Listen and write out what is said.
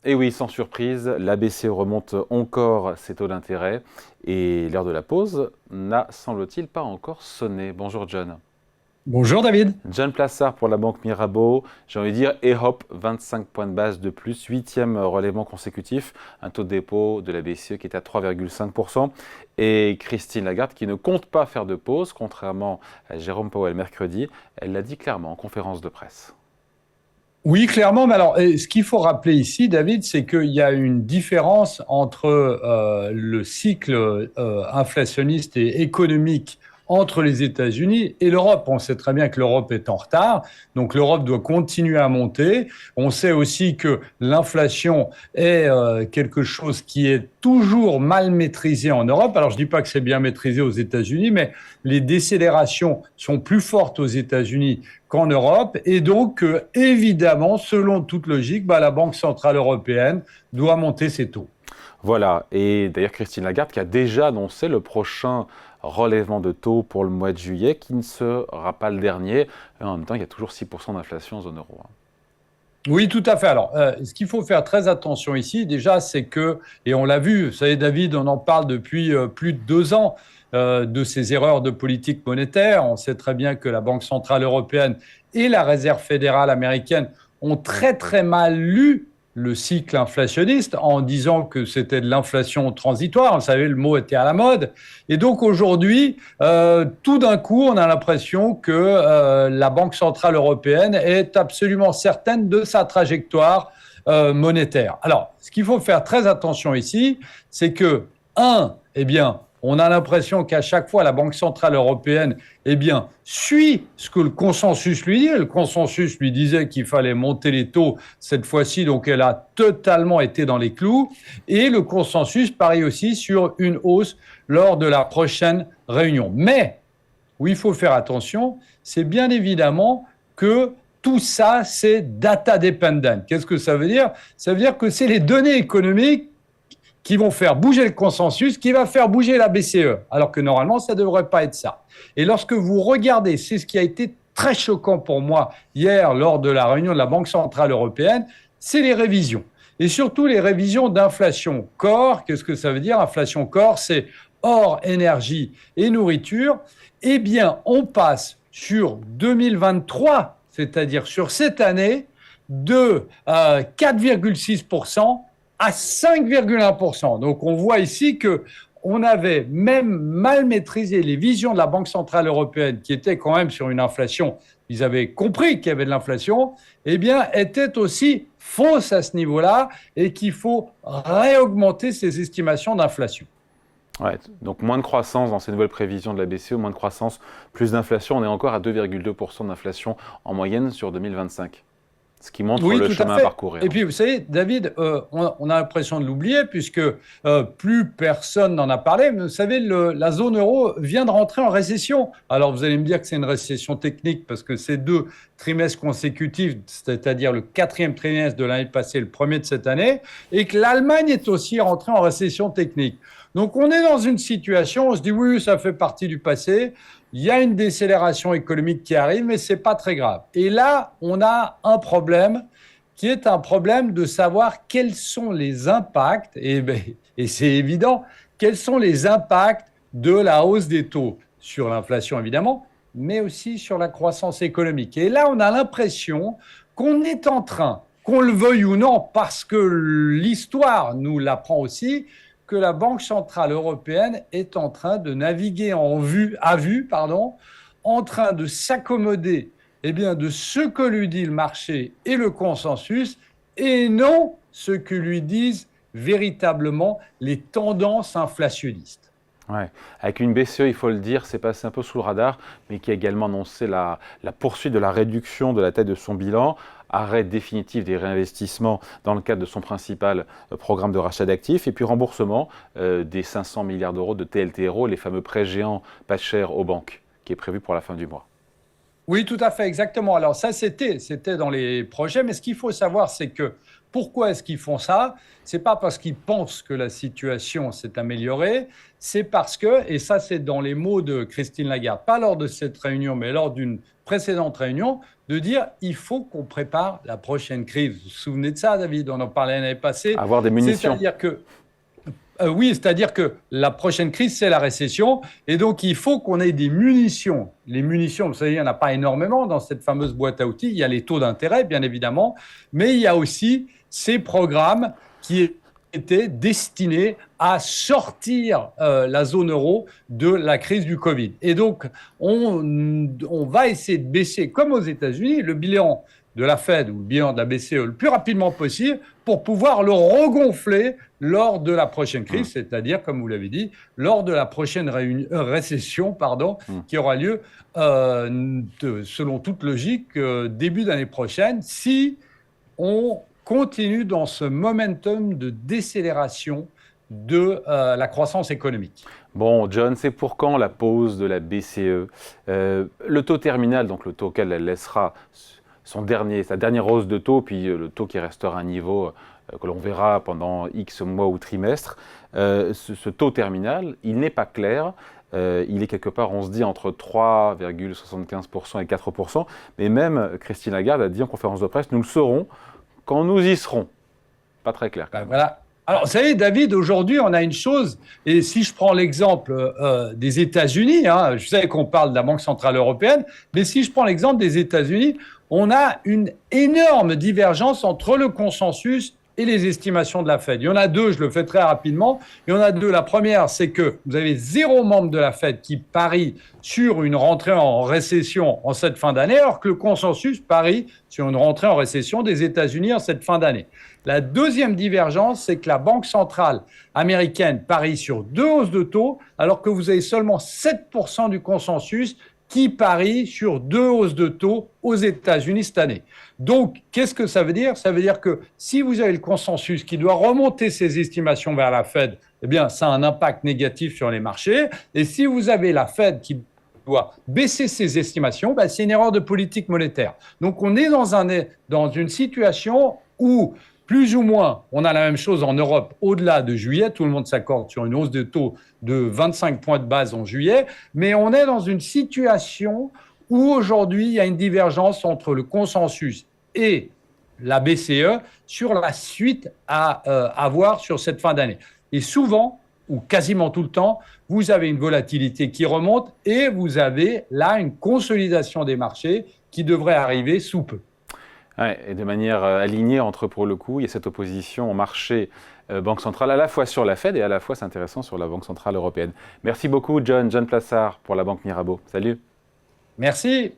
Et oui, sans surprise, la BCE remonte encore ses taux d'intérêt et l'heure de la pause n'a, semble-t-il, pas encore sonné. Bonjour John. Bonjour David. John Plassard pour la Banque Mirabeau, j'ai envie de dire, et hop, 25 points de base de plus, huitième relèvement consécutif, un taux de dépôt de la BCE qui est à 3,5%, et Christine Lagarde qui ne compte pas faire de pause, contrairement à Jérôme Powell mercredi, elle l'a dit clairement en conférence de presse. Oui, clairement, mais alors, ce qu'il faut rappeler ici, David, c'est qu'il y a une différence entre le cycle inflationniste et économique entre les États-Unis et l'Europe. On sait très bien que l'Europe est en retard, donc l'Europe doit continuer à monter. On sait aussi que l'inflation est quelque chose qui est toujours mal maîtrisé en Europe. Alors, je ne dis pas que c'est bien maîtrisé aux États-Unis, mais les décélérations sont plus fortes aux États-Unis qu'en Europe. Et donc, évidemment, selon toute logique, la Banque centrale européenne doit monter ses taux. Voilà, et d'ailleurs Christine Lagarde qui a déjà annoncé le prochain relèvement de taux pour le mois de juillet, qui ne sera pas le dernier. Et en même temps, il y a toujours 6% d'inflation en zone euro. Oui, tout à fait. Alors, ce qu'il faut faire très attention ici, déjà, c'est que, et on l'a vu, vous savez, David, on en parle depuis plus de 2 ans de ces erreurs de politique monétaire. On sait très bien que la Banque centrale européenne et la Réserve fédérale américaine ont très, très mal lu le cycle inflationniste en disant que c'était de l'inflation transitoire. Vous savez, le mot était à la mode. Et donc aujourd'hui, tout d'un coup, on a l'impression que la Banque centrale européenne est absolument certaine de sa trajectoire monétaire. Alors, ce qu'il faut faire très attention ici, c'est que, eh bien, on a l'impression qu'à chaque fois, la Banque centrale européenne, suit ce que le consensus lui dit. Le consensus lui disait qu'il fallait monter les taux cette fois-ci, donc elle a totalement été dans les clous. Et le consensus parie aussi sur une hausse lors de la prochaine réunion. Mais où il faut faire attention, c'est bien évidemment que tout ça, c'est data dependent. Qu'est-ce que ça veut dire? Ça veut dire que c'est les données économiques qui vont faire bouger le consensus, qui va faire bouger la BCE, alors que normalement, ça ne devrait pas être ça. Et lorsque vous regardez, c'est ce qui a été très choquant pour moi hier lors de la réunion de la Banque centrale européenne, c'est les révisions. Et surtout les révisions d'inflation corps. Qu'est-ce que ça veut dire? Inflation corps, c'est hors énergie et nourriture. Eh bien, on passe sur 2023, c'est-à-dire sur cette année, de 4,6% à 5,1%. Donc on voit ici que on avait même mal maîtrisé les visions de la Banque centrale européenne, qui était quand même sur une inflation, ils avaient compris qu'il y avait de l'inflation, était aussi fausse à ce niveau-là et qu'il faut réaugmenter ces estimations d'inflation. Ouais, donc moins de croissance dans ces nouvelles prévisions de la BCE, moins de croissance, plus d'inflation. On est encore à 2,2% d'inflation en moyenne sur 2025. Ce qui montre Oui, le tout à chemin à fait. parcourir. Et puis, vous savez, David, on a l'impression de l'oublier puisque plus personne n'en a parlé. Mais vous savez, la zone euro vient de rentrer en récession. Alors, vous allez me dire que c'est une récession technique parce que c'est 2 trimestres consécutifs, c'est-à-dire le quatrième trimestre de l'année passée, le premier de cette année, et que l'Allemagne est aussi rentrée en récession technique. Donc, on est dans une situation, on se dit oui, ça fait partie du passé. Il y a une décélération économique qui arrive, mais ce n'est pas très grave. Et là, on a un problème qui est un problème de savoir quels sont les impacts, et c'est évident, quels sont les impacts de la hausse des taux sur l'inflation, évidemment, mais aussi sur la croissance économique. Et là, on a l'impression qu'on est en train, qu'on le veuille ou non, parce que l'histoire nous l'apprend aussi, que la Banque centrale européenne est en train de naviguer à vue, en train de s'accommoder de ce que lui dit le marché et le consensus, et non ce que lui disent véritablement les tendances inflationnistes. Ouais. Avec une BCE, il faut le dire, c'est passé un peu sous le radar, mais qui a également annoncé la poursuite de la réduction de la taille de son bilan, arrêt définitif des réinvestissements dans le cadre de son principal programme de rachat d'actifs, et puis remboursement des 500 milliards d'euros de TLTRO, les fameux prêts géants pas chers aux banques, qui est prévu pour la fin du mois. Oui, tout à fait, exactement. Alors ça, c'était dans les projets, mais ce qu'il faut savoir, c'est que pourquoi est-ce qu'ils font ça? C'est pas parce qu'ils pensent que la situation s'est améliorée, c'est parce que, et ça c'est dans les mots de Christine Lagarde, pas lors de cette réunion, mais lors d'une précédente réunion, de dire il faut qu'on prépare la prochaine crise. Vous vous souvenez de ça, David? On en parlait l'année passée. Avoir des munitions. C'est-à-dire que oui, c'est-à-dire que la prochaine crise, c'est la récession. Et donc, il faut qu'on ait des munitions. Les munitions, vous savez, il n'y en a pas énormément dans cette fameuse boîte à outils. Il y a les taux d'intérêt, bien évidemment, mais il y a aussi ces programmes qui étaient destinés à sortir la zone euro de la crise du Covid. Et donc, on va essayer de baisser, comme aux États-Unis, le bilan de la Fed ou le bilan de la BCE le plus rapidement possible pour pouvoir le regonfler lors de la prochaine crise, c'est-à-dire, comme vous l'avez dit, lors de la prochaine récession qui aura lieu, selon toute logique, début d'année prochaine, si on continue dans ce momentum de décélération de la croissance économique. Bon, John, c'est pour quand la pause de la BCE? Le taux terminal, donc le taux auquel elle laissera sa dernière hausse de taux, puis le taux qui restera à un niveau que l'on verra pendant X mois ou trimestres, ce taux terminal, il n'est pas clair. Il est quelque part, on se dit, entre 3,75% et 4%. Mais même Christine Lagarde a dit en conférence de presse, nous le saurons quand nous y serons. Pas très clair. Ben voilà. Alors, vous savez, David, aujourd'hui, on a une chose, et si je prends l'exemple des États-Unis, je sais qu'on parle de la Banque centrale européenne, mais si je prends l'exemple des États-Unis, on a une énorme divergence entre le consensus et les estimations de la Fed. Il y en a deux, je le fais très rapidement. Il y en a deux. La première, c'est que vous avez 0 membre de la Fed qui parie sur une rentrée en récession en cette fin d'année, alors que le consensus parie sur une rentrée en récession des États-Unis en cette fin d'année. La deuxième divergence, c'est que la Banque centrale américaine parie sur 2 hausses de taux, alors que vous avez seulement 7% du consensus qui parie sur 2 hausses de taux aux États-Unis cette année. Donc, qu'est-ce que ça veut dire? Ça veut dire que si vous avez le consensus qui doit remonter ses estimations vers la Fed, eh bien, ça a un impact négatif sur les marchés. Et si vous avez la Fed qui doit baisser ses estimations, c'est une erreur de politique monétaire. Donc, on est dans une situation où plus ou moins, on a la même chose en Europe au-delà de juillet. Tout le monde s'accorde sur une hausse de taux de 25 points de base en juillet. Mais on est dans une situation où aujourd'hui, il y a une divergence entre le consensus et la BCE sur la suite à avoir sur cette fin d'année. Et souvent, ou quasiment tout le temps, vous avez une volatilité qui remonte et vous avez là une consolidation des marchés qui devrait arriver sous peu. Ouais, et de manière alignée entre, pour le coup, il y a cette opposition au marché Banque centrale, à la fois sur la Fed et à la fois, c'est intéressant, sur la Banque centrale européenne. Merci beaucoup, John Plassard, pour la Banque Mirabeau. Salut. Merci.